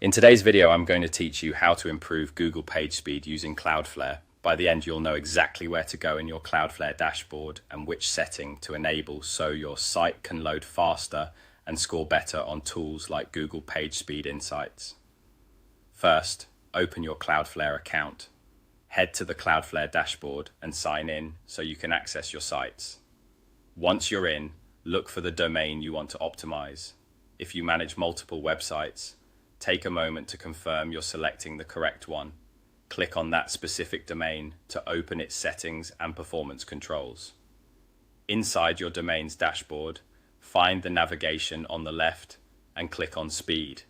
In today's video, I'm going to teach you how to improve Google PageSpeed using Cloudflare. By the end, you'll know exactly where to go in your Cloudflare dashboard and which setting to enable so your site can load faster and score better on tools like Google PageSpeed Insights. First, open your Cloudflare account. Head to the Cloudflare dashboard and sign in so you can access your sites. Once you're in, look for the domain you want to optimize. If you manage multiple websites, take a moment to confirm you're selecting the correct one. Click on that specific domain to open its settings and performance controls. Inside your domain's dashboard, find the navigation on the left and click on Speed.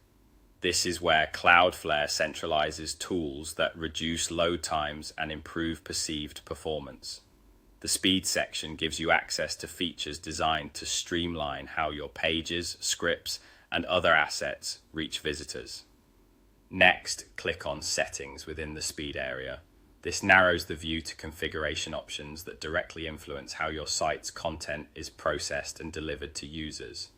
This is where Cloudflare centralizes tools that reduce load times and improve perceived performance. The Speed section gives you access to features designed to streamline how your pages, scripts, and other assets reach visitors. Next, click on Settings within the Speed area. This narrows the view to configuration options that directly influence how your site's content is processed and delivered to users.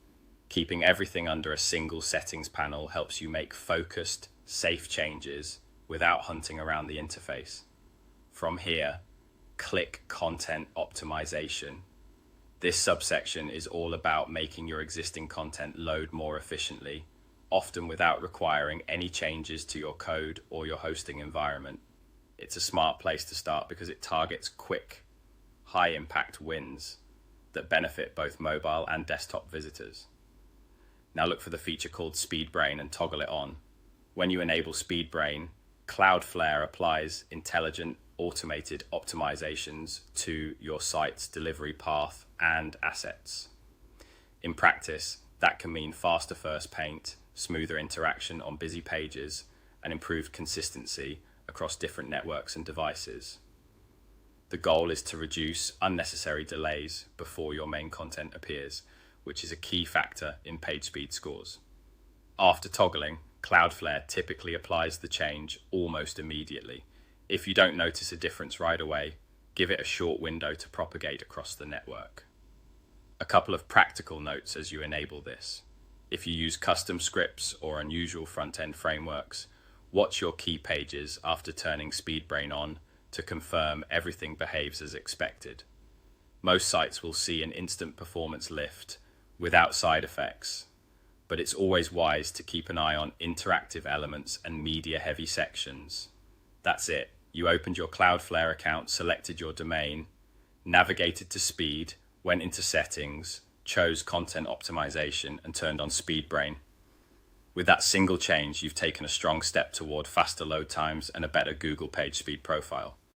Keeping everything under a single settings panel helps you make focused, safe changes without hunting around the interface. From here, click Content Optimization. This subsection is all about making your existing content load more efficiently, often without requiring any changes to your code or your hosting environment. It's a smart place to start because it targets quick, high-impact wins that benefit both mobile and desktop visitors. Now look for the feature called SpeedBrain and toggle it on. When you enable SpeedBrain, Cloudflare applies intelligent, automated optimizations to your site's delivery path and assets. In practice, that can mean faster first paint, smoother interaction on busy pages, and improved consistency across different networks and devices. The goal is to reduce unnecessary delays before your main content appears, which is a key factor in page speed scores. After toggling, Cloudflare typically applies the change almost immediately. If you don't notice a difference right away, give it a short window to propagate across the network. A couple of practical notes as you enable this. If you use custom scripts or unusual front-end frameworks, watch your key pages after turning SpeedBrain on to confirm everything behaves as expected. Most sites will see an instant performance lift without side effects, but it's always wise to keep an eye on interactive elements and media-heavy sections. That's it. You opened your Cloudflare account, selected your domain, navigated to Speed, went into Settings, chose Content Optimization, and turned on SpeedBrain. With that single change, you've taken a strong step toward faster load times and a better Google PageSpeed profile.